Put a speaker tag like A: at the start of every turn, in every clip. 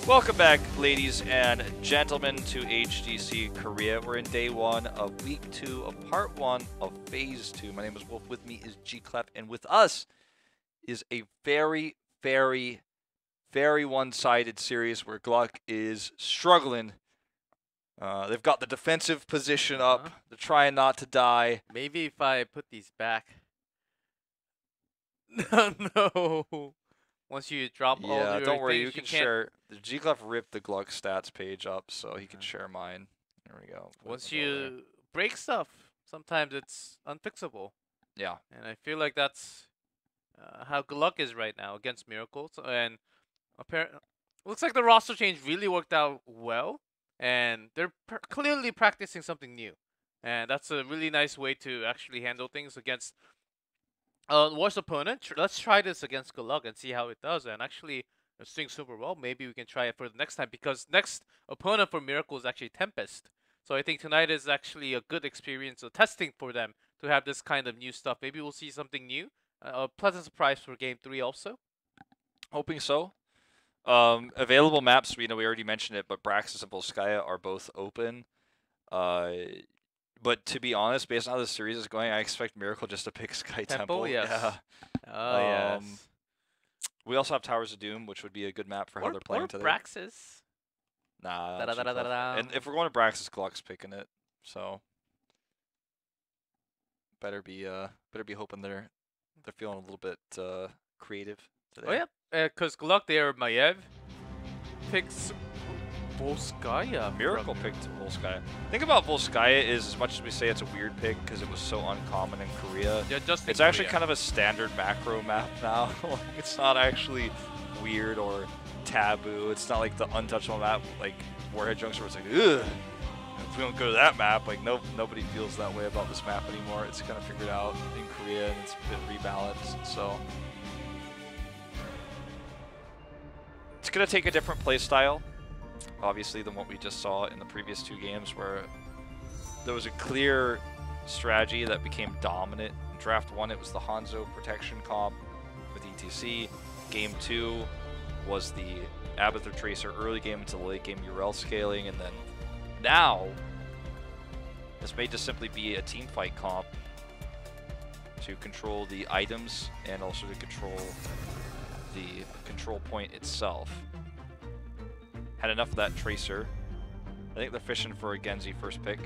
A: Welcome back, ladies and gentlemen, to HGC Korea. We're in day 1 of week 2 of part 1 of phase 2. My name is Wolf. With me is GLuck, and with us is a very, very, very one-sided series where GLuck is struggling. They've got the defensive position up. They're trying not to die.
B: Maybe if I put these back. No. Once you drop all your
A: don't worry.
B: things,
A: You can share. The GLuck ripped the GLuck stats page up, so he can share mine. There we go.
B: Once you break stuff, sometimes it's unfixable.
A: Yeah.
B: And I feel like that's how GLuck is right now against Miracles. And looks like the roster change really worked out well. And they're clearly practicing something new. And that's a really nice way to actually handle things against worst opponent. Let's try this against GLuck and see how it does. And actually, it's doing super well. Maybe we can try it for the next time, because next opponent for Miracle is actually Tempest. So I think tonight is actually a good experience of testing for them to have this kind of new stuff. Maybe we'll see something new. A pleasant surprise for Game 3 also.
A: Hoping so. Available maps, we already mentioned it, but Braxis and Volskaya are both open. But to be honest, based on how the series is going, I expect Miracle just to pick Sky Temple.
B: Yes.
A: Yeah.
B: Oh, yes.
A: We also have Towers of Doom, which would be a good map for how they're playing today.
B: Braxis.
A: Nah. And if we're going to Braxis, GLuck's picking it. So better be hoping they're feeling a little bit creative today.
B: Oh yeah, because GLuck there, Maiev picks Volskaya.
A: Miracle picked Volskaya. Think about Volskaya is, as much as we say it's a weird pick because it was so uncommon in Korea,
B: Yeah, just in
A: it's actually
B: Korea.
A: kind of a standard macro map now. It's not actually weird or taboo. It's not like the untouchable map like Warhead Junction where it's like, ugh, if we don't go to that map, like nobody feels that way about this map anymore. It's kind of figured out in Korea and it's been rebalanced. So it's going to take a different play style, obviously, than what we just saw in the previous 2 games, where there was a clear strategy that became dominant. In Draft 1, it was the Hanzo protection comp with ETC. Game 2 was the Abathur Tracer early game into the late game URL scaling, and then now this may just simply be a team fight comp to control the items and also to control the control point itself. Had enough of that Tracer. I think they're fishing for a Genji first pick.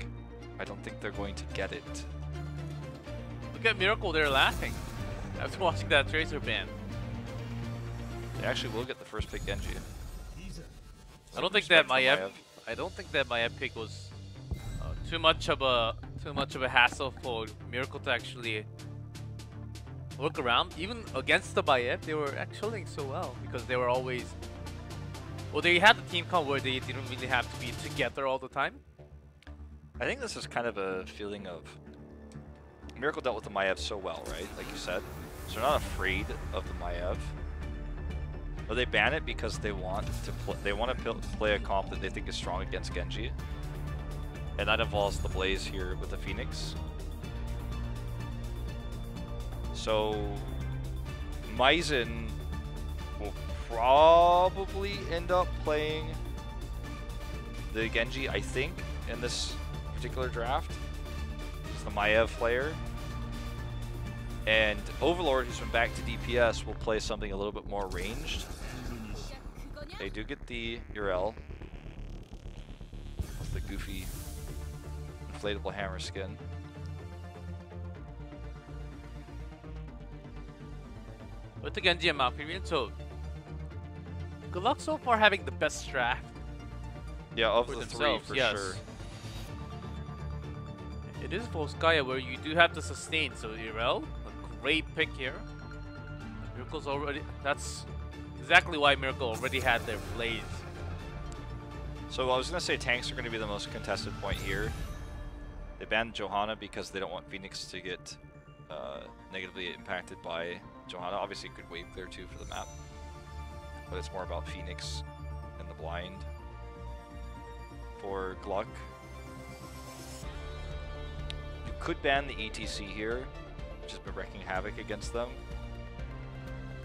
A: I don't think they're going to get it.
B: Look at Miracle, they're laughing after watching that Tracer ban.
A: They actually will get the first pick Genji.
B: I don't think that Maiev pick was too much of a hassle for Miracle to actually look around. Even against the Maiev, they were actually so well because they were always. Well, they had the team comp where they didn't really have to be together all the time.
A: I think this is kind of a feeling of Miracle dealt with the Maiev so well, right? Like you said, so they're not afraid of the Maiev. But they ban it because they want to play a comp that they think is strong against Genji, and that involves the Blaze here with the Phoenix. So Maizen will probably end up playing the Genji, I think, in this particular draft. This is the Maiev player. And Overlord, who's been back to DPS, will play something a little bit more ranged. They do get the URL with the goofy inflatable hammer skin.
B: With the Genji and Malperion, so GLuck so far having the best draft.
A: Yeah, of
B: for
A: the
B: themselves,
A: 3 for
B: yes.
A: sure.
B: It is Volskaya where you do have to sustain, so URL, a great pick here. Miracle's already, that's exactly why Miracle already had their Blaze.
A: So I was going to say tanks are going to be the most contested point here. They banned Johanna because they don't want Phoenix to get negatively impacted by Johanna. Obviously, good wave clear too for the map, but it's more about Phoenix and the blind. For GLuck, you could ban the ETC here, which has been wreaking havoc against them.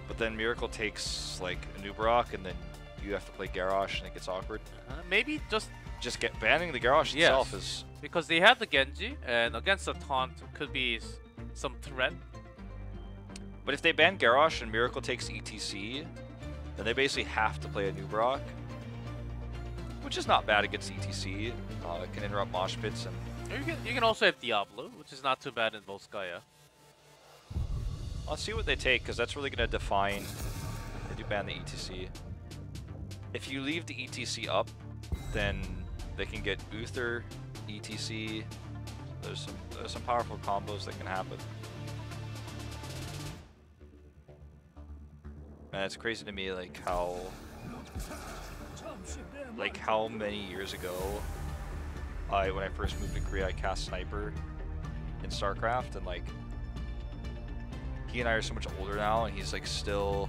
A: But then Miracle takes like a Nubarak, and then you have to play Garrosh and it gets awkward.
B: Maybe just
A: Banning the Garrosh itself is...
B: because they have the Genji, and against the taunt could be some threat.
A: But if they ban Garrosh and Miracle takes ETC, then they basically have to play a new Brock, which is not bad against ETC. It can interrupt mosh pits, and
B: you can also have Diablo, which is not too bad in Volskaya.
A: Let's see what they take, because that's really going to define. They do ban the ETC. If you leave the ETC up, then they can get Uther, ETC. There's some powerful combos that can happen. Man, it's crazy to me like how many years ago when I first moved to Korea, I cast Sniper in StarCraft, and like he and I are so much older now, and he's like still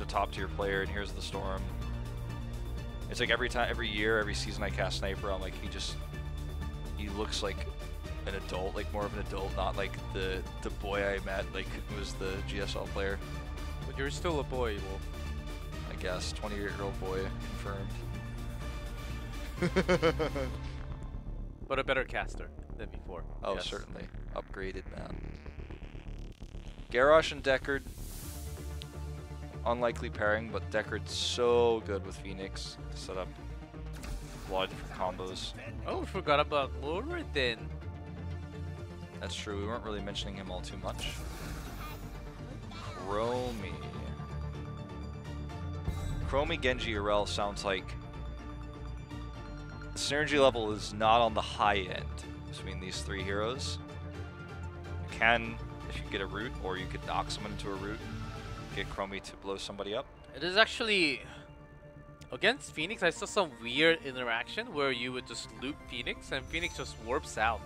A: a top tier player, and here's the Storm. It's like every year, every season I cast Sniper, I'm like, he looks like an adult, like more of an adult, not like the boy I met, like who was the GSL player.
B: But you're still a boy, Wolf.
A: I guess, 28-year-old boy, confirmed.
B: But a better caster than before.
A: Oh,
B: yes.
A: Certainly. Upgraded, man. Garrosh and Deckard. Unlikely pairing, but Deckard's so good with Phoenix to set up a lot of different combos.
B: Oh, we forgot about Luridin.
A: That's true. We weren't really mentioning him all too much. Chromie. Chromie Genji Urel sounds like the synergy level is not on the high end between these three heroes. You can, if you get a root, or you could knock someone into a root, get Chromie to blow somebody up.
B: It is actually against Phoenix. I saw some weird interaction where you would just loop Phoenix and Phoenix just warps out,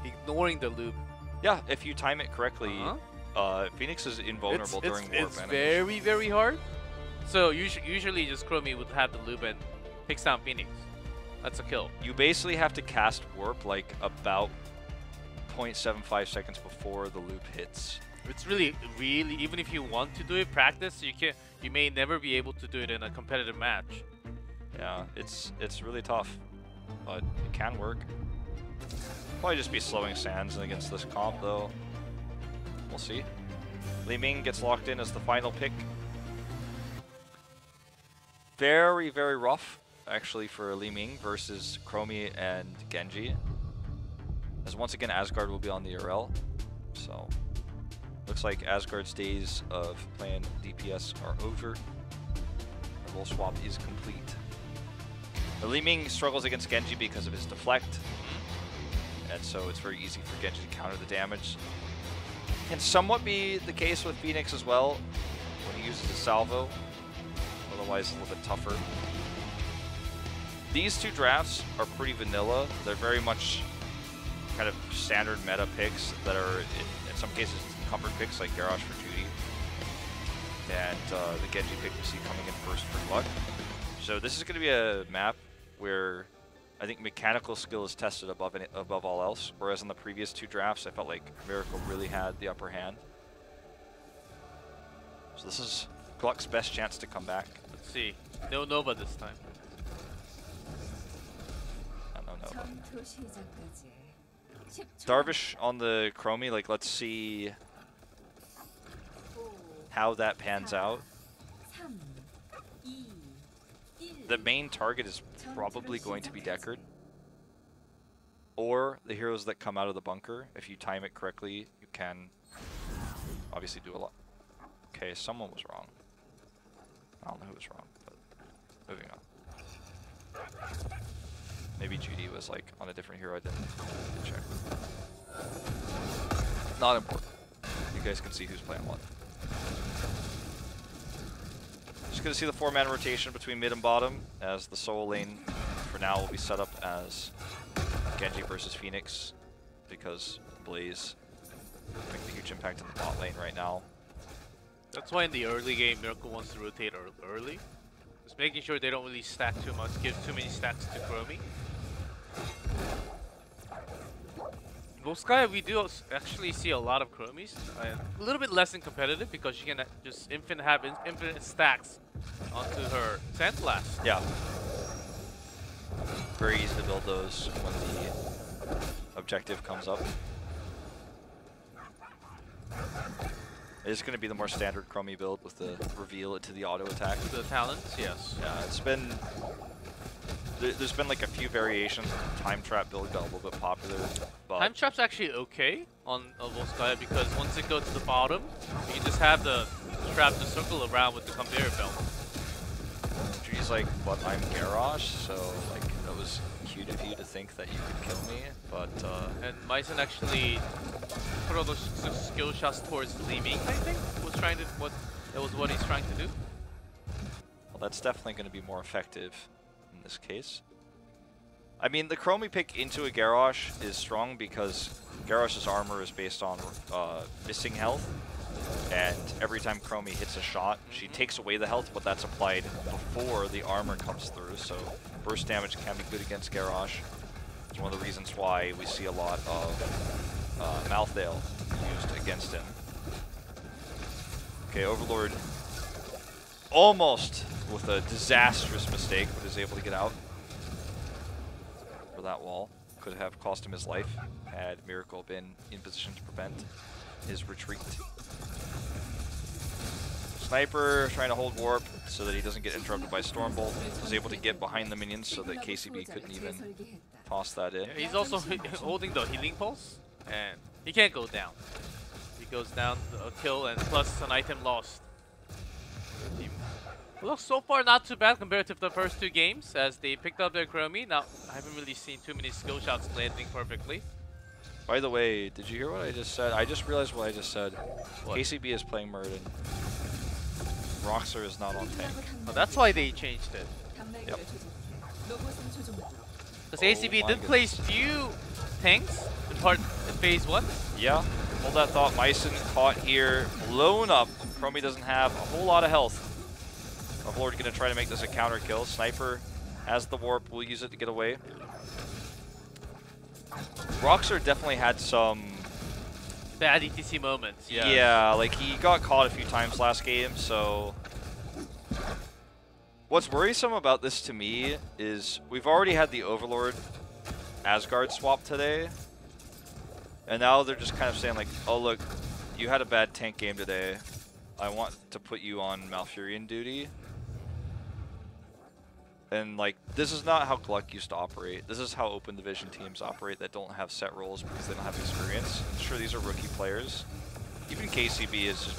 B: ignoring the loop.
A: Yeah, if you time it correctly, Phoenix is invulnerable during warp.
B: It's very, very hard. So usually just Chromie would have the loop and takes down Phoenix. That's a kill.
A: You basically have to cast warp like about 0.75 seconds before the loop hits.
B: It's really, even if you want to do it, practice, you may never be able to do it in a competitive match.
A: Yeah, it's really tough, but it can work. Probably just be slowing Sands against this comp though. We'll see. Li Ming gets locked in as the final pick. Very, very rough actually for Li Ming versus Chromie and Genji. As once again Asgard will be on the URL, so looks like Asgard's days of playing DPS are over. The role swap is complete. The Li Ming struggles against Genji because of his deflect, and so it's very easy for Genji to counter the damage. Can somewhat be the case with Phoenix as well when he uses his salvo, otherwise a little bit tougher. These two drafts are pretty vanilla. They're very much kind of standard meta picks that are in some cases comfort picks like Garrosh for Judy, and the Genji pick we see coming in first for GLuck. So this is going to be a map where I think mechanical skill is tested above all else, whereas in the previous two drafts I felt like Miracle really had the upper hand. So this is GLuck's best chance to come back.
B: Let's see. No Nova this time.
A: No Nova. Darvish on the Chromie, like let's see how that pans out. The main target is probably going to be Deckard, or the heroes that come out of the bunker. If you time it correctly, you can obviously do a lot. Okay, someone was wrong. I don't know who was wrong, but moving on. Maybe Judy was like on a different hero. I didn't check. Not important. You guys can see who's playing what. Just gonna see the 4-man rotation between mid and bottom, as the solo lane for now will be set up as Genji versus Phoenix, because Blaze make a huge impact in the bot lane right now.
B: That's why in the early game Miracle wants to rotate early. Just making sure they don't really stack too much, give too many stacks to Chromie. Volskaya, we do actually see a lot of Chromies. A little bit less in competitive because she can just have infinite stacks onto her Sandblast.
A: Yeah. Very easy to build those when the objective comes up. It's going to be the more standard Chromie build with the reveal it to the auto attack.
B: The talents, yes.
A: Yeah, it's been... There's been like a few variations. Time Trap build got a little bit popular, but...
B: Time Trap's actually okay on Volskaya because once it goes to the bottom, you can just have the trap to circle around with the conveyor belt.
A: She's like, but I'm Garrosh, so like that was cute of you to think that you could kill me, but...
B: And Myson actually put all those skill shots towards Li Ming, I think, that was what he's trying to do.
A: Well, that's definitely going to be more effective in this case. I mean, the Chromie pick into a Garrosh is strong because Garrosh's armor is based on missing health, and every time Chromie hits a shot, she takes away the health, but that's applied before the armor comes through, so burst damage can be good against Garrosh. It's one of the reasons why we see a lot of Malthael used against him. Okay, Overlord almost with a disastrous mistake, but is able to get out for that wall. Could have cost him his life had Miracle been in position to prevent his retreat. Sniper trying to hold warp so that he doesn't get interrupted by Stormbolt. Was able to get behind the minions so that KCB couldn't even toss that in.
B: Yeah, he's also holding the healing pulse, and he can't go down. He goes down, a kill, and plus an item lost. Looks so far not too bad compared to the first two games as they picked up their Chromie. Now, I haven't really seen too many skill shots landing perfectly.
A: By the way, did you hear what I just said? I just realized what I just said.
B: What?
A: KCB is playing Murden. Roxer is not on tank.
B: Oh, that's why they changed it.
A: Yep.
B: Because ACB did place few tanks in phase 1.
A: Yeah, hold that thought. Myson caught here, blown up. Chromie doesn't have a whole lot of health. Overlord going to try to make this a counter kill. Sniper has the warp, will use it to get away. Roxer definitely had some
B: bad ETC moments. Yeah.
A: Yeah, like he got caught a few times last game, so what's worrisome about this to me is we've already had the Overlord Asgard swap today, and now they're just kind of saying like, oh look, you had a bad tank game today. I want to put you on Malfurion duty. And like, this is not how GLuck used to operate. This is how open division teams operate that don't have set roles because they don't have experience. And sure, these are rookie players. Even KCB is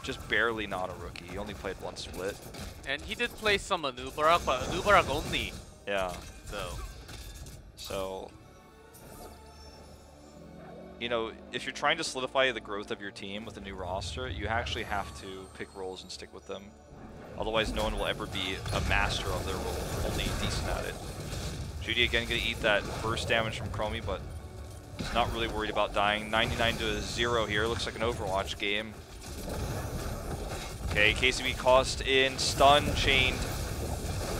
A: just barely not a rookie. He only played one split.
B: And he did play some Anubarak, but Anubarak only.
A: Yeah.
B: So,
A: you know, if you're trying to solidify the growth of your team with a new roster, you actually have to pick roles and stick with them. Otherwise, no one will ever be a master of their role, only decent at it. Judy again going to eat that burst damage from Chromie, but he's not really worried about dying. 99 to 0 here. Looks like an Overwatch game. Okay, KCB cost in, stun, chained.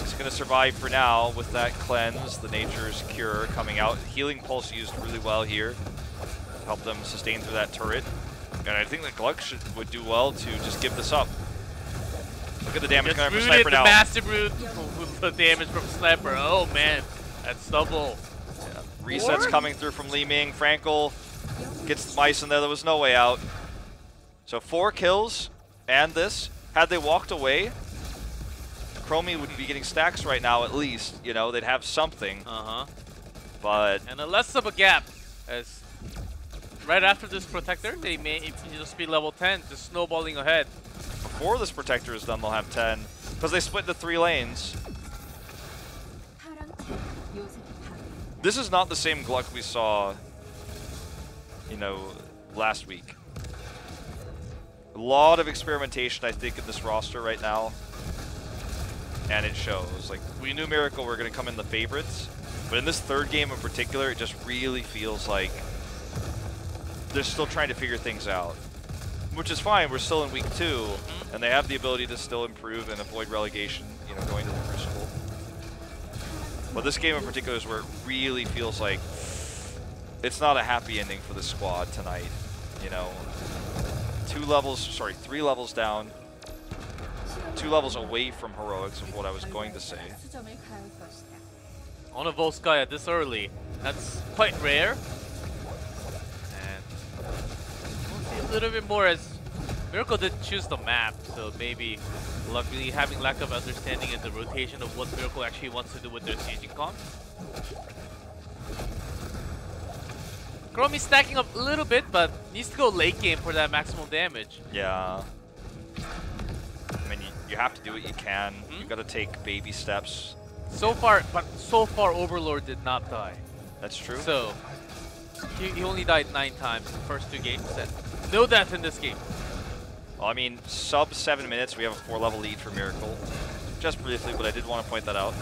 A: He's going to survive for now with that cleanse, the Nature's Cure coming out. Healing Pulse used really well here. Help them sustain through that turret. And I think that GLuck would do well to just give this up. Look at the damage coming from Sniper now.
B: Massive root the damage from Sniper. Oh man, that's double.
A: Yeah. Resets coming through from Li Ming. Frankel gets the mice in there. There was no way out. So 4 kills and this. Had they walked away, Chromie would be getting stacks right now at least. You know, they'd have something. But
B: and a less of a gap as right after this Protector, they may just be level 10, just snowballing ahead.
A: Before this Protector is done, they'll have 10 because they split into 3 lanes. This is not the same GLuck we saw, you know, last week. A lot of experimentation, I think, in this roster right now, and it shows. Like, we knew Miracle were going to come in the favorites, but in this third game in particular, it just really feels like they're still trying to figure things out. Which is fine, we're still in week 2, and they have the ability to still improve and avoid relegation, you know, going to the Crucible. But this game in particular is where it really feels like it's not a happy ending for the squad tonight. You know, 3 levels down, 2 levels away from heroics of what I was going to say.
B: On a Volskaya this early, that's quite rare. And we'll see a little bit more as Miracle did choose the map, so maybe luckily having lack of understanding in the rotation of what Miracle actually wants to do with their staging comp. Chromie stacking up a little bit, but needs to go late game for that maximum damage.
A: Yeah. I mean, you have to do what you can. You got to take baby steps.
B: So far Overlord did not die.
A: That's true.
B: So he only died 9 times in the first 2 games. And no death in this game.
A: Well, I mean, sub 7 minutes, we have a 4-level lead for Miracle. Just briefly, but I did want to point that out.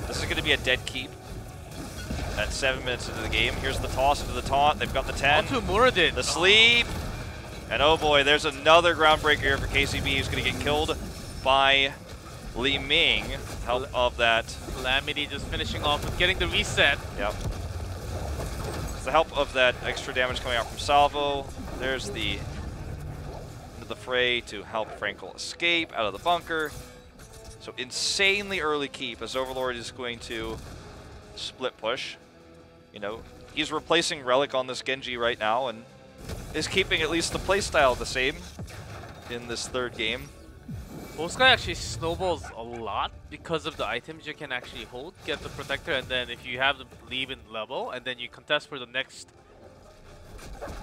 A: This is going to be a dead keep at 7 minutes into the game. Here's the toss into the taunt. They've got the 10.
B: Onto Muradin.
A: The sleep. And oh boy, there's another groundbreaker here for KCB who's going to get killed by Li Ming. Help of that.
B: Calamity just finishing off with getting the reset.
A: Yep. It's the help of that extra damage coming out from Salvo. There's the into the fray to help Frankel escape out of the bunker. So insanely early keep as Overlord is going to split push. You know, he's replacing Relic on this Genji right now and is keeping at least the playstyle the same in this 3rd game.
B: Volskaya actually snowballs a lot because of the items you can actually hold, get the protector, and then if you have them leave in level, and then you contest for the next,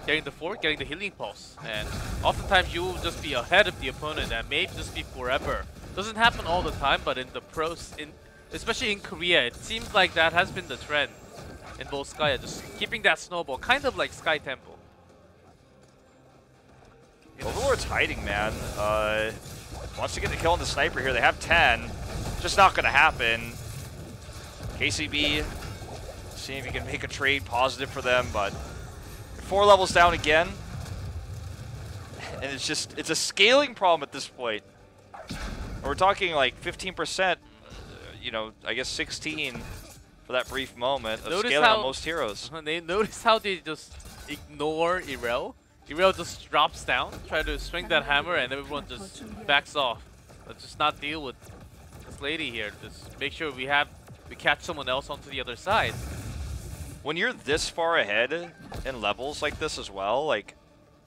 B: getting the fort, getting the healing pulse. And oftentimes you will just be ahead of the opponent and maybe just be forever. Doesn't happen all the time, but in the pros, especially in Korea, it seems like that has been the trend in Volskaya, just keeping that snowball, kind of like Sky Temple.
A: Overlord's hiding, man. Wants to get the kill on the sniper here. They have 10. Just not going to happen. KCB, seeing if he can make a trade positive for them, but 4 levels down again. And it's a scaling problem at this point. We're talking like 15%, you know, I guess 16 for that brief moment of scaling on most heroes.
B: Notice how they just ignore Irel. Irel just drops down, try to swing that hammer, and everyone just backs off. Let's just not deal with this lady here. Just make sure we catch someone else onto the other side.
A: When you're this far ahead in levels like this as well, like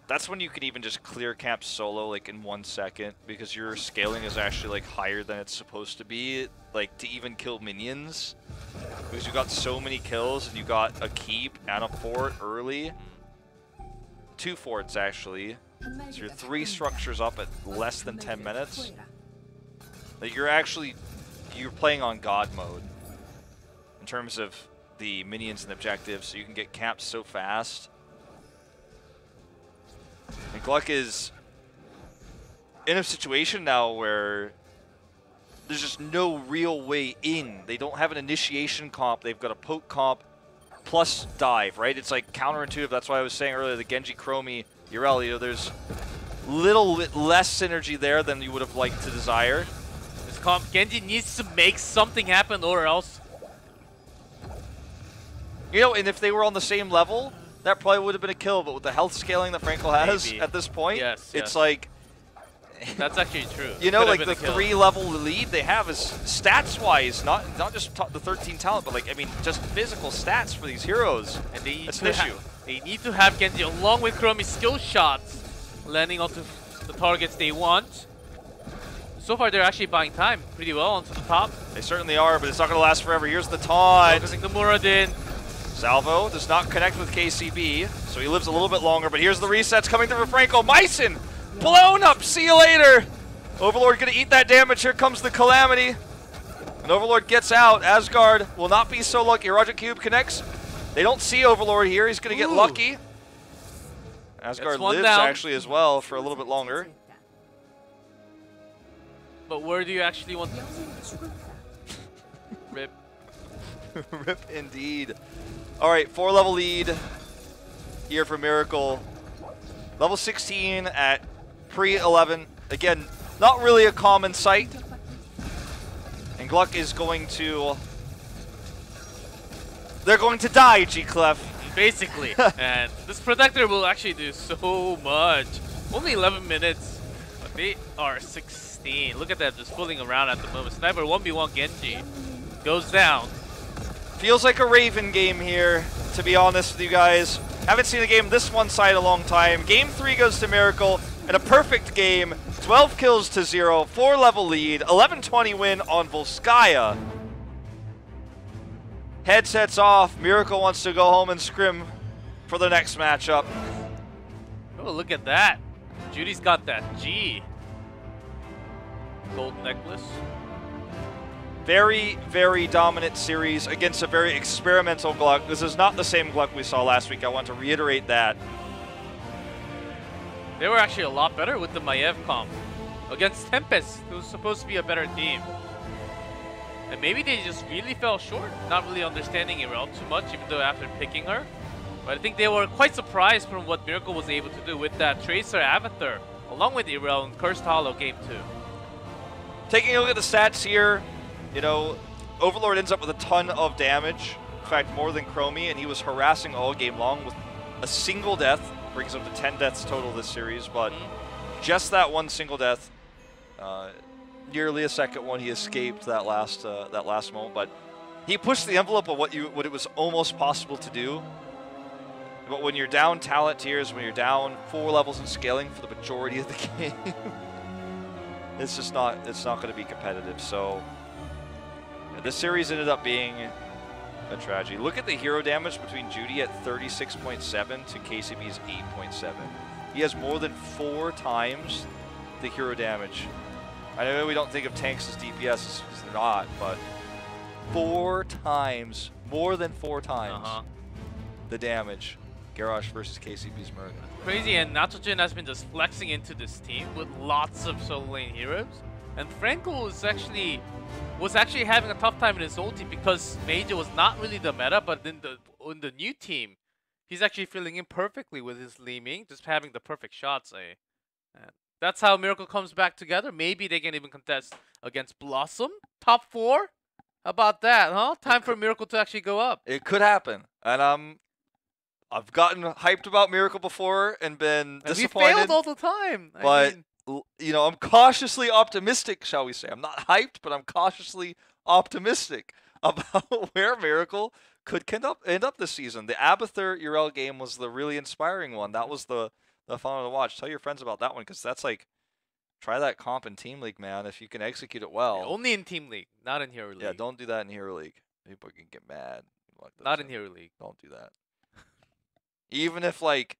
A: that's when you can even just clear camp solo like in 1 second because your scaling is actually like higher than it's supposed to be, like to even kill minions. Because you got so many kills and you got a keep and a fort early. 2 forts actually. So you're 3 structures up at less than 10 minutes. Like you're playing on God mode in terms of the minions and objectives, so you can get camped so fast. And GLuck is in a situation now where there's just no real way in. They don't have an initiation comp. They've got a poke comp plus dive, right? It's like counterintuitive. That's why I was saying earlier, the Genji, Chromie, Urel, you know, there's little bit less synergy there than you would have liked to desire.
B: This comp, Genji needs to make something happen or else.
A: You know, and if they were on the same level, that probably would have been a kill, but with the health scaling that Frankel has at this point, it's like...
B: That's actually true.
A: You know, like the 3-level lead they have is stats-wise, not just the 13 talent, but like, I mean, just physical stats for these heroes.
B: And
A: that's an issue.
B: They need to have Genji along with Chromie's skill shots landing onto the targets they want. So far, they're actually buying time pretty well onto the top.
A: They certainly are, but it's not going to last forever. Here's the taunt.
B: Focusing the Muradin.
A: Salvo does not connect with KCB, so he lives a little bit longer, but here's the resets coming through for Frankel. Myson! Blown up! See you later! Overlord gonna eat that damage. Here comes the Calamity. And Overlord gets out. Asgard will not be so lucky. Roger Cube connects. They don't see Overlord here. He's gonna get lucky. Asgard lives actually as well for a little bit longer.
B: But where do you actually want... Rip.
A: Rip indeed. Alright, 4-level lead here for Miracle. Level 16 at pre-11. Again, not really a common sight. And GLuck is going to... They're going to die, GLuck.
B: basically. And this Protector will actually do so much. Only 11 minutes, but they are 16. Look at that, just fooling around at the moment. Sniper 1v1 Genji goes down.
A: Feels like a Raven game here, to be honest with you guys. Haven't seen a game this one side in a long time. Game 3 goes to Miracle, and a perfect game. 12 kills to 0, 4-level lead, 11-20 win on Volskaya. Headsets off. Miracle wants to go home and scrim for the next matchup.
B: Oh, look at that. Judy's got that G. Gold necklace.
A: Very, very dominant series against a very experimental GLuck. This is not the same GLuck we saw last week. I want to reiterate that.
B: They were actually a lot better with the Maiev comp against Tempest, who was supposed to be a better team. And maybe they just really fell short, not really understanding Irel too much, even though after picking her. But I think they were quite surprised from what Miracle was able to do with that Tracer Avatar, along with Irel in Cursed Hollow Game 2.
A: Taking a look at the stats here, you know, Overlord ends up with a ton of damage. In fact, more than Chromie, and he was harassing all game long with a single death. Brings him to 10 deaths total this series, but just that one single death. Nearly a second one, he escaped that last moment, but he pushed the envelope of what it was almost possible to do. But when you're down talent tiers, when you're down 4 levels in scaling for the majority of the game, it's not going to be competitive. So yeah, this series ended up being a tragedy. Look at the hero damage between Judy at 36.7 to KCB's 8.7. He has more than 4 times the hero damage. I know we don't think of tanks as DPS because they're not, but 4 times, more than 4 times the damage. Garrosh versus KCB's Merlin.
B: Crazy, and Nitrogen has been just flexing into this team with lots of solo lane heroes. And Frankel was actually having a tough time in his old team because Major was not really the meta, but in the new team, he's actually filling in perfectly with his Li Ming, just having the perfect shots. And that's how Miracle comes back together. Maybe they can even contest against Blossom. Top 4? How about that, huh? Time for Miracle to actually go up.
A: It could happen. And I've gotten hyped about Miracle before and been disappointed.
B: We failed all the time.
A: But you know, I'm cautiously optimistic, shall we say. I'm not hyped, but I'm cautiously optimistic about where Miracle could end up this season. The Abathur Urel game was the really inspiring one. That was the fun one to watch. Tell your friends about that one, because that's like, try that comp in Team League, man, if you can execute it well.
B: Yeah, only in Team League, not in Hero League.
A: Yeah, don't do that in Hero League. People can get mad.
B: Not in Hero League.
A: Don't do that. Even if, like,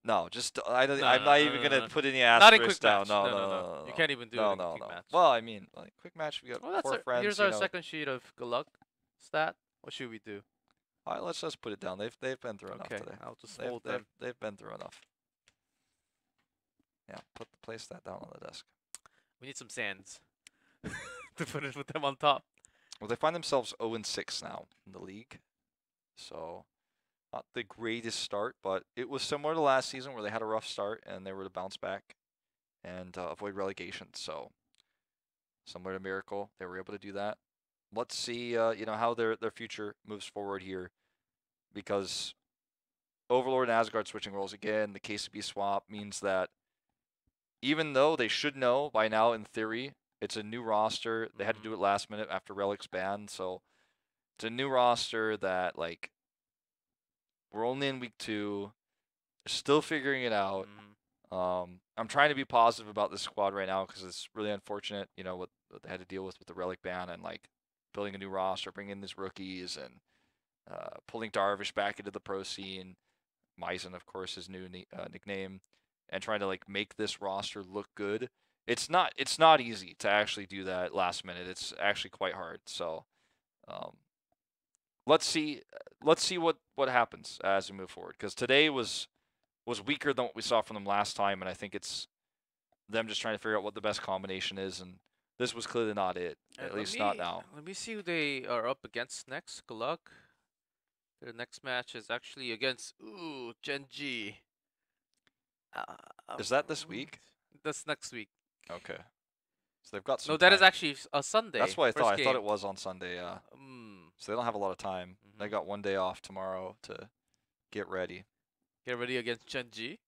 A: no, just I'm not even gonna put any asterisks down. No.
B: You can't even do it in quick match.
A: Well, I mean, like quick match, we got 4 friends.
B: Here's our second sheet of GLuck stat. What should we do?
A: All right, let's just put it down. They've been through enough today.
B: I'll just hold them.
A: They've been through enough. Yeah, place that down on the desk.
B: We need some sands to put them on top.
A: Well, they find themselves 0-6 now in the league, so not the greatest start, but it was similar to last season where they had a rough start and they were to bounce back and avoid relegation. So similar to Miracle, they were able to do that. Let's see, you know, how their future moves forward here, because Overlord and Asgard switching roles again. The KCB swap means that even though they should know by now in theory, it's a new roster. They had to do it last minute after Relic's ban, so it's a new roster that, like, we're only in week 2. They're still figuring it out. I'm trying to be positive about this squad right now because it's really unfortunate, you know, what they had to deal with the Relic ban and, like, building a new roster, bringing in these rookies, and pulling Darvish back into the pro scene. Misen, of course, his new nickname, and trying to, like, make this roster look good. It's not easy to actually do that last minute. It's actually quite hard. So let's see what happens as we move forward, because today was weaker than what we saw from them last time, and I think it's them just trying to figure out what the best combination is, and this was clearly not it, at least not now.
B: Let me see who they are up against next. GLuck. Their next match is actually against Genji.
A: Is that this week?
B: That's next week.
A: Okay. So they've got some
B: No, that
A: time.
B: is actually a Sunday.
A: That's what I thought.
B: Game.
A: I thought it was on Sunday, yeah. So they don't have a lot of time. They got one day off tomorrow to get ready.
B: Get ready against Genji.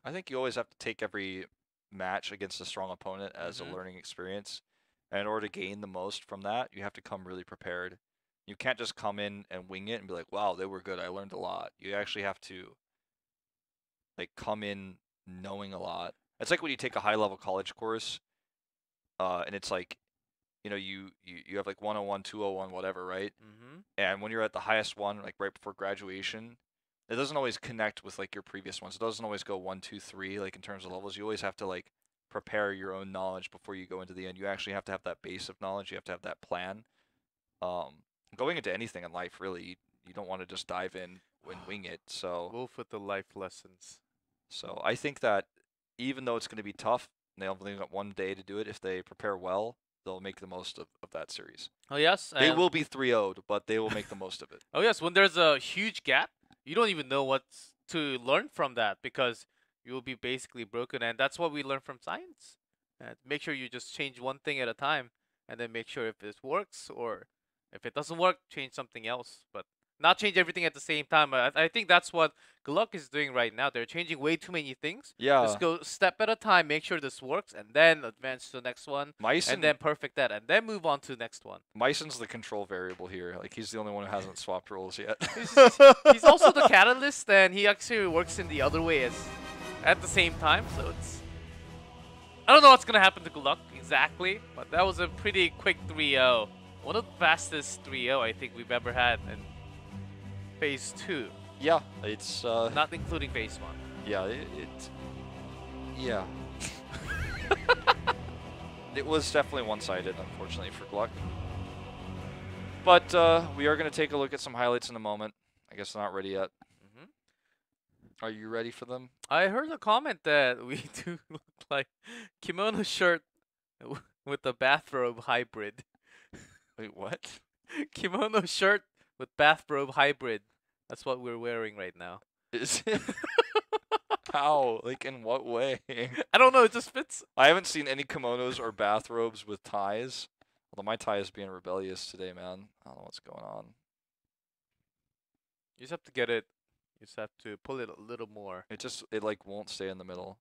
A: I think you always have to take every match against a strong opponent as a learning experience. And in order to gain the most from that, you have to come really prepared. You can't just come in and wing it and be like, wow, they were good. I learned a lot. You actually have to like come in knowing a lot. It's like when you take a high-level college course, and it's like, you know, you have like 101, 201, whatever, right? And when you're at the highest one, like right before graduation, it doesn't always connect with like your previous ones. It doesn't always go 1, 2, 3 like in terms of levels. You always have to like prepare your own knowledge before you go into the end. You actually have to have that base of knowledge. You have to have that plan. Going into anything in life, really, you don't want to just dive in and wing it. So
B: Wolf with the life lessons.
A: So I think that even though it's going to be tough, and they've only got one day to do it. If they prepare well, they'll make the most of that series.
B: Oh yes,
A: They will be 3-0'd, but they will make the most of it.
B: Oh yes, when there's a huge gap, you don't even know what to learn from that because you will be basically broken, and that's what we learn from science. Make sure you just change one thing at a time, and then make sure if this works, or if it doesn't work, change something else. But not change everything at the same time. I think that's what GLuck is doing right now. They're changing way too many things.
A: Yeah.
B: Just go step at a time, make sure this works, and then advance to the next one.
A: Myson,
B: and then perfect that, and then move on to the next one.
A: Myson's the control variable here. Like, he's the only one who hasn't swapped roles yet.
B: He's also the catalyst, and he actually works in the other way at the same time. So it's... I don't know what's going to happen to GLuck exactly, but that was a pretty quick 3-0. One of the fastest 3-0 I think we've ever had in Phase 2.
A: Yeah, it's...
B: not including Phase 1.
A: Yeah, yeah. It was definitely one-sided, unfortunately, for GLuck. But we are going to take a look at some highlights in a moment. I guess they're not ready yet. Are you ready for them?
B: I heard a comment that we do look like kimono shirt with the bathrobe hybrid.
A: Wait, what?
B: Kimono shirt with bathrobe hybrid. That's what we're wearing right now.
A: Is it? How? Like, in what way?
B: I don't know, it just fits.
A: I haven't seen any kimonos or bathrobes with ties. Although my tie is being rebellious today, man. I don't know what's going on.
B: You just have to get it. You just have to pull it a little more.
A: It like won't stay in the middle.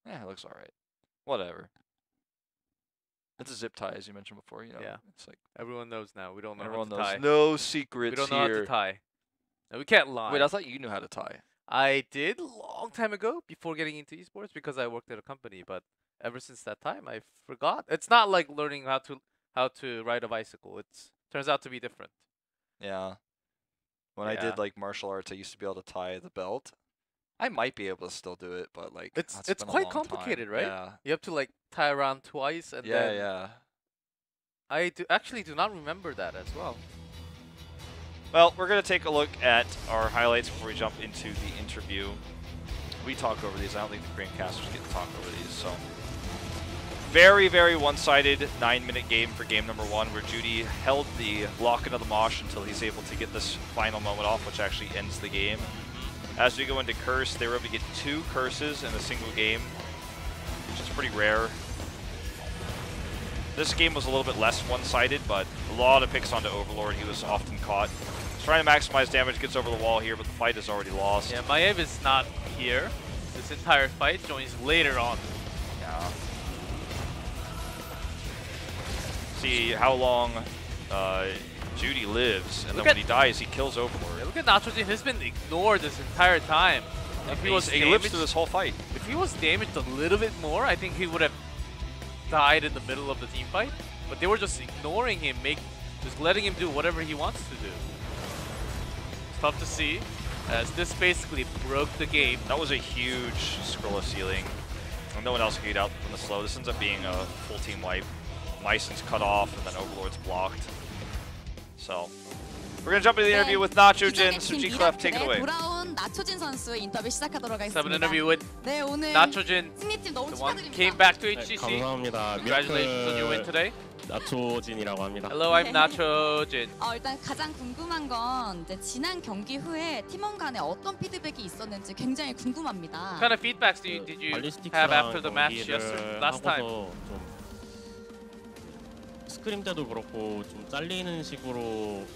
A: Yeah, it looks alright. Whatever. It's a zip tie, as you mentioned before. You know,
B: yeah.
A: It's like
B: everyone knows now. We don't know
A: everyone
B: how to
A: knows.
B: tie.
A: No secrets
B: here. We don't know how to tie. No, we can't lie.
A: Wait, I thought you knew how to tie.
B: I did a long time ago before getting into esports because I worked at a company. But ever since that time, I forgot. It's not like learning how to ride a bicycle. It turns out to be different.
A: Yeah. When I did like martial arts, I used to be able to tie the belt. I might be able to still do it, but like
B: it's
A: been a
B: quite
A: long
B: complicated,
A: time.
B: right?
A: Yeah.
B: You have to like tie around twice, and then
A: yeah.
B: I actually do not remember that as well.
A: Well, we're gonna take a look at our highlights before we jump into the interview. We talk over these. I don't think the Grandcasters get to talk over these. So very, very one-sided 9-minute game for game number 1, where Judy held the lock into the mosh until he's able to get this final moment off, which actually ends the game. As we go into Curse, they were able to get 2 curses in a single game, which is pretty rare. This game was a little bit less one-sided, but a lot of picks onto Overlord. He was often caught. He's trying to maximize damage, gets over the wall here, but the fight is already lost.
B: Yeah, Maev is not here. This entire fight joins later on.
A: Yeah. See how long Judy lives, and then when he dies, he kills Overlord.
B: Yeah, look at Nachojin. He's been ignored this entire time.
A: If he lives through this whole fight.
B: If he was damaged a little bit more, I think he would have died in the middle of the team fight. But they were just ignoring him, just letting him do whatever he wants to do. It's tough to see, as this basically broke the game.
A: That was a huge Skrilla ceiling. And no one else could get out from the slow. This ends up being a full team wipe. Myson's cut off, and then Overlord's blocked. So, we're going to jump into the interview with Nachojin. So GLuck, take it away.
C: 돌아온 나초진 선수 인터뷰 시작하도록
B: Let's have an
C: 하겠습니다.
B: interview with
C: 네, 오늘
B: Nachojin,
C: 승리팀 너무
B: the one
C: 축하드립니다.
B: came back to HGC.
D: 감사합니다.
B: Congratulations on your win today.
D: 나초진이라고 합니다.
B: Hello, I'm Nachojin.
C: 일단 가장 궁금한 건 이제 지난 경기 후에 팀원 간에 어떤 피드백이 있었는지 굉장히 궁금합니다.
B: What kind of feedbacks did you have after the match last time?
D: 좀 스크림 때도 그렇고 좀 잘리는 식으로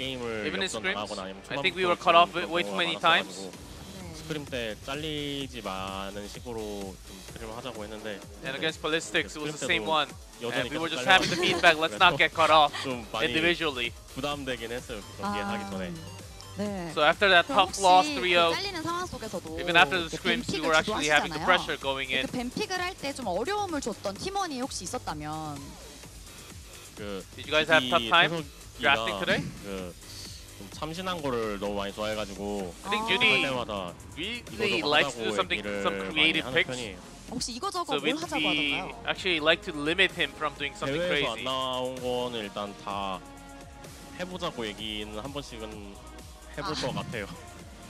D: 게임을
B: Even in
D: 역전당하거나 아니면
B: I think we were cut off way too many times.
C: 네.
D: 스크림 때 잘리지 마는 식으로 좀 스크림을 하자고 했는데
B: And against Ballistics, it was the same
D: 때도
B: one.
D: 여전히
B: And we were
D: 계속
B: just having the
D: 잘려가지고
B: feedback. Let's not get cut off
D: 좀 많이
B: individually.
D: 부담되긴 했어요. 경기 하기 전에.
C: 네.
B: So after that
C: 그럼
B: tough loss
C: 혹시
B: 3-0,
C: 그 잘리는 상황 속에서도
B: even after the
C: 이렇게
B: scrims, we
C: 뱀픽을
B: were actually having the
C: 주도하시잖아요.
B: pressure going in.
C: 그 뱀픽을 할 때 좀 어려움을 줬던 팀원이 혹시 있었다면
D: 그
B: Did you guys have tough time drafting
D: 해석이가
B: today?
D: 좀 참신한 거를 너무 많이 좋아해가지고
B: I think
C: 아.
D: 할
B: Judy
D: 때마다
B: really
D: 이거저거
B: likes to do
D: 하자고
B: something,
D: 얘기를
B: some
D: 많이
B: creative
D: 하는
B: picks.
D: 편이에요.
C: 혹시 이거저거
B: So
C: 뭘 하자고
B: we
C: 하던가요?
B: actually like to limit him from doing something
D: 대회에서 안
B: crazy.
D: 나온 거는 일단 다 해보자고 얘기는 한 번씩은 해볼 것 같아요.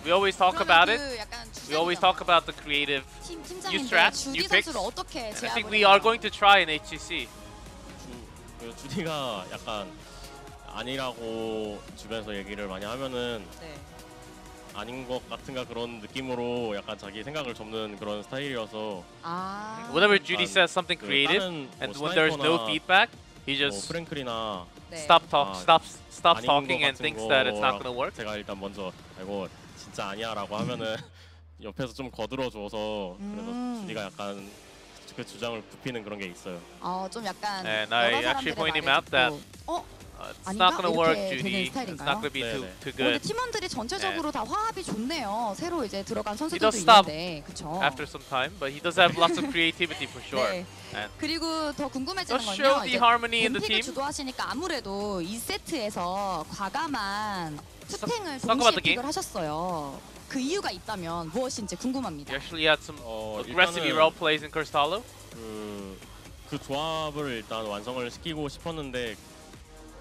B: We always talk about it.
C: 그 약간
B: We always talk about the creative.
C: 팀장인데
B: strats,
C: 주디
B: new picks.
C: 선수를 어떻게
B: And I
C: 제압을
B: think we are
C: 해요?
B: going to try in HGC.
D: 주디가 약간 아니라고 주변에서 얘기를 많이 하면은
C: 네.
D: 아닌 것 같은가 그런 느낌으로 약간 자기 생각을 접는 그런 스타일이어서
C: 아.
B: Whenever Judy
D: 난
B: says something
D: 그
B: creative,
D: 다른
B: and
D: 뭐
B: when there's no
D: 스나이퍼나
B: feedback, he
D: 뭐
B: just
D: 프랭클이나
C: 네.
B: stops
D: 아닌
B: talking
D: 것
B: and
D: 같은
B: thinks that it's not
D: 거라고
B: gonna work.
D: 제가 일단 먼저 이거 진짜 아니야라고 하면은 옆에서 좀 거들어줘서 그래서 주디가 약간 그 주장을 굽히는 그런 게 있어요.
C: 좀 약간
B: And
C: 여러
B: I actually
C: 사람들의
B: point him
C: 말을
B: out that
C: 듣고
B: it's
C: 아닌가?
B: not gonna work,
C: 이렇게
B: Judy.
C: 되는
B: It's
C: 스타일인가요?
B: not gonna be too
D: 네네.
B: too
C: 근데
B: good.
C: 팀원들이 전체적으로 다 화합이 좋네요. 새로 이제 들어간 선수들도
B: does stop
C: 있는데, 그렇죠?
B: After some time, but he does have lots of creativity for sure.
C: 네.
B: And
C: 그리고 더 궁금해지는
B: just show
C: 건요.
B: the
C: 이제
B: harmony in the
C: 뱀픽을
B: team.
C: 주도하시니까 아무래도 2세트에서 과감한 투탱을
B: talk about
C: 동시에
B: the game.
C: 픽을 하셨어요. 그 이유가 있다면 무엇인지 궁금합니다.
B: He actually had some aggressive
D: 일단은
B: role plays in Crystallo.
D: 그 조합을 일단 완성을 시키고 싶었는데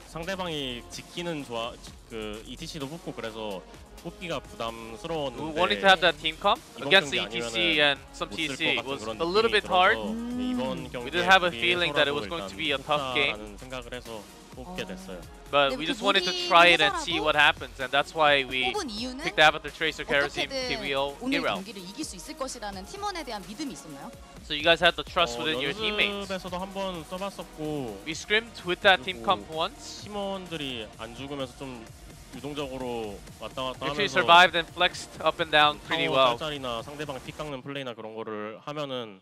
D: 상대방이 지키는 조합 그 ETC도 뽑고 그래서 뽑기가
B: We
D: 부담스러웠는데
B: wanted to have that team comp
D: 이번
B: against the
D: 경기
B: ETC and some
D: 못쓸
B: TC.
D: 것
B: It was
D: 같은 그런
B: a little
D: 느낌이
B: bit hard.
D: 들어서 이번 경기에
B: We did have a
D: 우리의
B: feeling that it was
D: 서라도
B: going to
D: 일단
B: be a tough game.
D: 뽑자라는 생각을 해서 뽑게 됐어요.
B: But
C: 근데
B: we
C: 그
B: just wanted to
C: 무기
B: try it and see
C: 해서라도
B: what happens, and that's why we
C: 뽑은 이유는
B: picked Avatar Tracer, Kerosene,
C: 어떻게든
B: Kiriel,
C: 오늘
B: Hero.
C: 경기를 이길 수 있을 것이라는 팀원에 대한 믿음이 있었나요?
B: So you guys had the trust within your teammates.
D: 연습에서도 한번 써봤었고
B: We scrimmed with that team
D: 그리고
B: comp once.
D: 팀원들이 안 죽으면서 좀 유동적으로 왔다 갔다
B: Actually
D: 하면서
B: survived and flexed up and down pretty well.
D: 짤짤이나 상대방 피 깎는 플레이나 그런 거를 하면은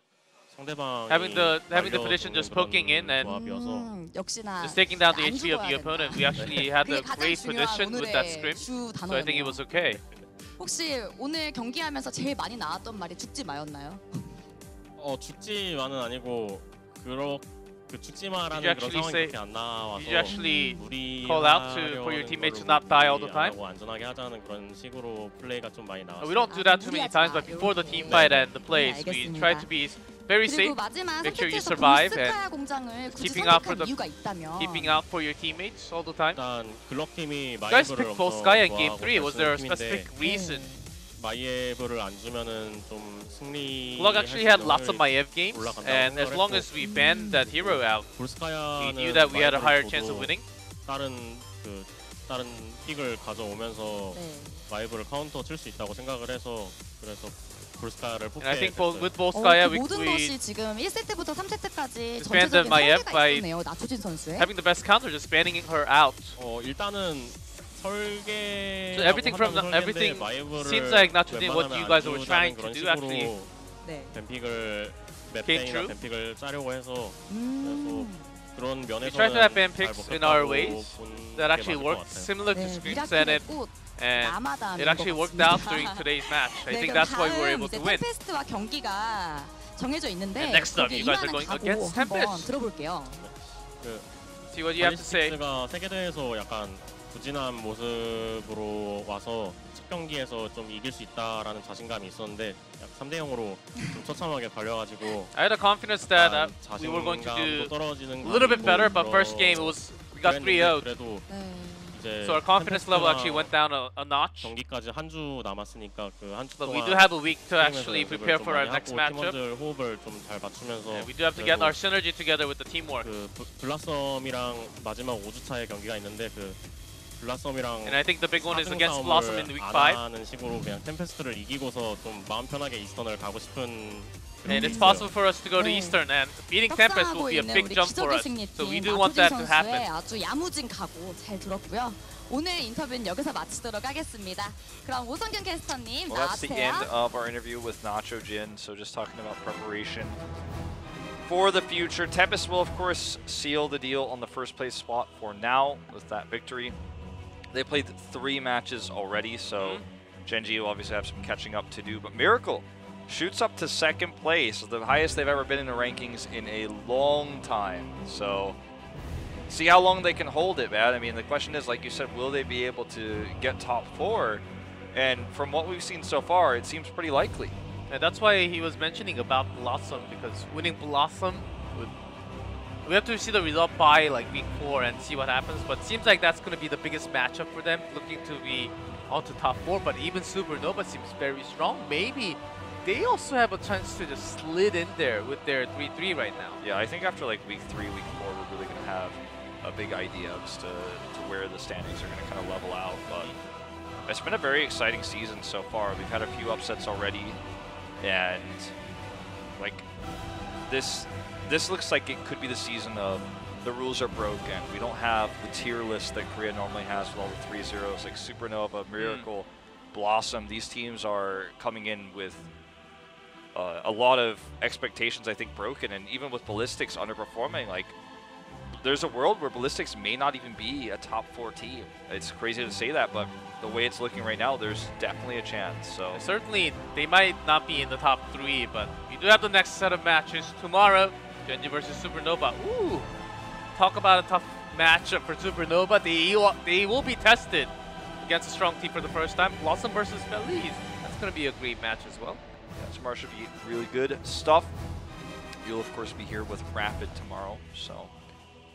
D: 상대방이
B: Having the
D: 말려
B: position just
D: 죽는
B: poking in
D: 그런
B: and
D: 조합이어서
C: 역시나
B: just taking down the
C: 안
B: HP of the
C: 죽어야
B: opponent,
C: 된다.
B: we actually had
C: 그게
B: the
C: 가장
B: great
C: 중요한
B: position with that
C: 오늘의
B: scrim.
C: 주
B: So I think it
C: 단어였네요.
B: was okay.
C: 혹시 오늘 경기하면서 제일 많이 나왔던 말이 죽지 마였나요?
D: 죽지만은 아니고 그 죽지마라는
B: Did you
D: 그런
B: actually
D: 상황이
B: say-
D: 그렇게 안 나와서
B: Did you actually
D: 무리하려는
B: call out for your teammates to not die all the time?
D: 하고 안전하게 하자는 그런 식으로 플레이가 좀 많이 나왔어요.
B: We don't do that too many times, but before the team fight and the plays, we try to be very
C: 그리고
B: safe,
C: 마지막
B: make sure you
C: 선택지에서
B: survive
C: 볼스카야 공장을 굳이
B: keeping out for
C: 선택한
B: the-
C: 이유가 있다면
B: keeping out for your teammates all the time.
D: 일단 글럭 팀이
B: You guys
D: 마이브를
B: picked
D: 엄청
B: Volskaya in Game
D: 좋아하고
B: 3. Was there a
D: 잘 쓰는
B: specific
D: 팀인데
B: reason?
D: 마이브를 안 주면은 좀 승리.
B: GLuck actually had lots of Maiev games,
D: 올라간다고
B: and as long
D: 생각을
B: as we banned that hero out, we
D: 볼스카야는
B: knew that we had a higher
D: 마이브를
B: chance of
D: 줘도
B: winning.
D: 다른 픽을 가져오면서
C: 네.
D: 마이브를 카운터 칠 수 있다고 생각을 해서 그래서 볼스카야를 뽑게
B: And I think
D: 됐어요.
B: with Volskaya,
C: 그 모든
B: we
C: 것이 지금 1세트부터 3세트까지
B: disbanded
C: 전체적인
B: Maiev
C: 설계가
B: by
C: 있었네요. 나초진 선수의.
B: having the best counter, just banning her out.
D: 일단은 설계
B: So everything from everything seems like Nachujin, what you guys were trying to do actually
C: 네.
D: 뱀픽을
B: came
D: 맵땡이나
B: true.
D: 뱀픽을 짜려고 해서 그런 면에서는
B: tried to have fan
D: 잘
B: picks in our
D: 먹혔다고
B: ways
D: 본
B: that
D: 게
B: actually
D: 맞을 것
B: worked
D: 같아요.
B: similar to
C: 네,
B: scrims, and
C: 미라클의 꽃
B: and
C: 나마다인
B: it actually
C: 것
B: worked out
C: 같습니다.
B: during today's match. I
C: 네,
B: think
C: 그럼
B: that's why we were
C: 다음
B: able
C: 이제
B: to win.
C: 템페스트와 경기가 정해져 있는데
B: And next up,
C: 거기에
B: you guys are
C: 이만한
B: going
C: 각오
B: against
C: 한번
B: Tempest.
C: 들어볼게요.
B: See what you have to say.
D: 발리스틱스가 세계대회에서 약간 부진한 모습으로 와서 첫 경기에서 좀 이길 수 있다라는 자신감이 있었는데 약 3대 0으로 좀 처참하게 갈려가지고
B: I had a confidence that
D: 약간
B: we were going to
D: 자신감도
B: do
D: 떨어지는
B: a little bit
D: 감이
B: better,
D: 있고
B: but first game we got 3-0.
D: 그래도
C: 네.
D: 이제
B: So our confidence level actually
D: 템페스트랑
B: went down a notch.
D: 경기까지 한 주 남았으니까 그 한 주
B: But we
D: 동안
B: do have a week to
D: 팀에서
B: actually
D: 연습을
B: prepare
D: 좀
B: for our
D: 많이
B: next
D: 하고
B: matchup.
D: 팀원들 호흡을 좀 잘 맞추면서
B: And we do have to get our synergy together with the teamwork.
D: 그 블라썸이랑 마지막 5주차의 경기가 있는데 그 블라썸이랑
B: And I think the big one is
D: 사등
B: against Blossom in
D: 싸움을
B: week
D: 안
B: 5.
D: 하는 식으로 그냥 템페스트를 이기고서 좀 마음 편하게 이스턴을 가고 싶은
B: And
D: 그런 게
B: it's
D: 있어요.
B: possible for us to go to
C: 네.
B: Eastern, and beating Tempest will
C: 협상하고
B: be a
C: 있는
B: big
C: 우리
B: jump for
C: 기적의
B: us. So we
C: 승리팀
B: do want that
C: 나초진
B: to happen.
C: 선수의 아주 야무진 각오 잘 들었고요. 오늘 인터뷰는 여기서 마치도록 하겠습니다. 그럼 오성균 캐스터님
A: Well, that's the
C: 나와주세요.
A: end of our interview with Nacho Jin. So just talking about preparation for the future. Tempest will, of course, seal the deal on the first place spot for now with that victory. They played 3 matches already, so Genji will obviously have some catching up to do. But Miracle shoots up to 2nd place, the highest they've ever been in the rankings in a long time. So see how long they can hold it, man. I mean, the question is, like you said, will they be able to get top 4? And from what we've seen so far, it seems pretty likely.
B: And that's why he was mentioning about Blossom, because winning Blossom would... We have to see the result by like week 4 and see what happens, but it seems like that's going to be the biggest matchup for them, looking to be onto top 4. But even Supernova seems very strong. Maybe they also have a chance to just slid in there with their 3-3 right now.
A: Yeah, I think after like week 3, week 4, we're really going to have a big idea as to where the standings are going to kind of level out. But it's been a very exciting season so far. We've had a few upsets already, and like this looks like it could be the season of the rules are broken. We don't have the tier list that Korea normally has with all the 3-0s like Supernova, Miracle, Blossom. These teams are coming in with a lot of expectations, I think, broken, and even with Ballistics underperforming, like there's a world where Ballistics may not even be a top 4 team. It's crazy to say that, but the way it's looking right now, there's definitely a chance. So
B: certainly they might not be in the top 3, but we do have the next set of matches tomorrow. Genji versus Supernova. Ooh, talk about a tough matchup for Supernova. They will be tested against a strong team for the first time. Blossom versus Feliz. That's going to be a great match as well.
A: Yeah, tomorrow should be really good stuff. You'll of course be here with Rapid tomorrow, so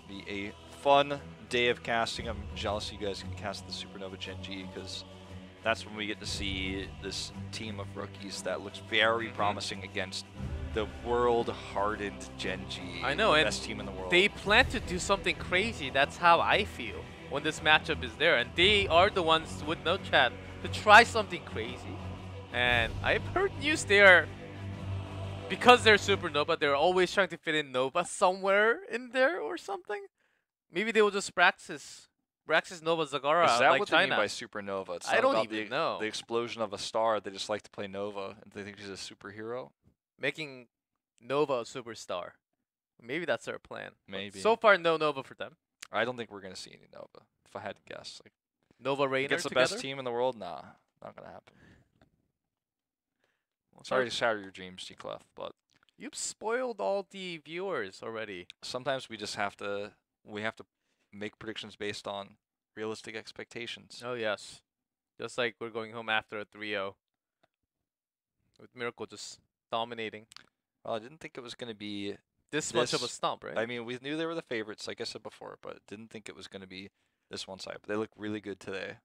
A: be a fun day of casting. I'm jealous you guys can cast the Supernova Genji, because that's when we get to see this team of rookies that looks very promising against the world-hardened Genji.
B: I know,
A: the
B: and
A: best team in the world.
B: They plan to do something crazy. That's how I feel when this matchup is there, and they are the ones with no chat to try something crazy. And I've heard news there, because they're Supernova, they're always trying to fit in Nova somewhere in there or something. Maybe they will just practice Nova Zagara
A: Is that
B: like
A: what
B: China.
A: they mean by Supernova? It's
B: I
A: not
B: don't
A: about
B: even know.
A: the explosion of a star. They just like to play Nova, and they think she's a superhero.
B: Making Nova a superstar. Maybe that's their plan.
A: Maybe.
B: But so far, no Nova for them.
A: I don't think we're going to see any Nova, if I had to guess. Like,
B: Nova Rainer
A: against the
B: together?
A: best team in the world? Nah, not going to happen. Well, sorry to shatter your dreams, GLuck, but
B: You've spoiled all the viewers already.
A: sometimes we just have to make predictions based on realistic expectations.
B: Oh, yes. Just like we're going home after a 3-0. With Miracle just dominating.
A: Well, I didn't think it was going to be
B: This much of a stomp, right?
A: I mean, we knew they were the favorites, like I said before, but didn't think it was going to be this one side. But they look really good today.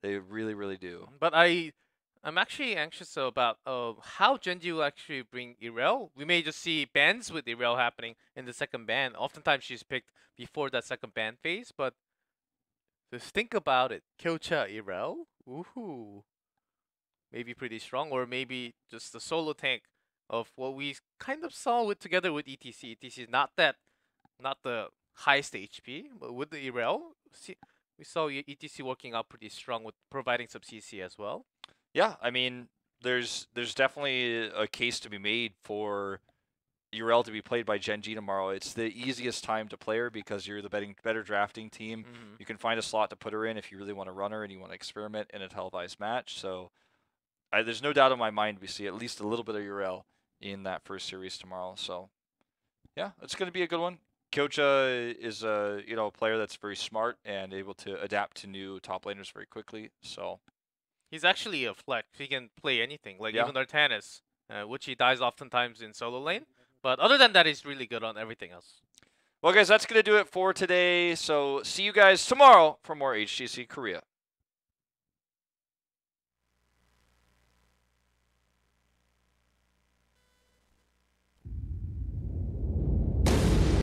A: They really, really do.
B: But I'm actually anxious about how Genji will actually bring Irel. We may just see bans with Irel happening in the second ban. Oftentimes she's picked before that second ban phase, but just think about it. Kyocha Irel? Woohoo. Maybe pretty strong, or maybe just the solo tank of what we kind of saw together with ETC. ETC is not the highest HP, but with the Irel, we saw ETC working out pretty strong with providing some CC as well.
A: Yeah, I mean, there's definitely a case to be made for Urel to be played by Genji tomorrow. It's the easiest time to play her because you're the better drafting team. You can find a slot to put her in if you really want to run her and you want to experiment in a televised match. So there's no doubt in my mind we see at least a little bit of Urel in that first series tomorrow. So yeah, it's going to be a good one. Kyocha is a player that's very smart and able to adapt to new top laners very quickly. So
B: he's actually a flex. He can play anything, like even Artanis, which he dies oftentimes in solo lane. But other than that, he's really good on everything else.
A: Well, guys, that's going to do it for today. So see you guys tomorrow for more HGC Korea.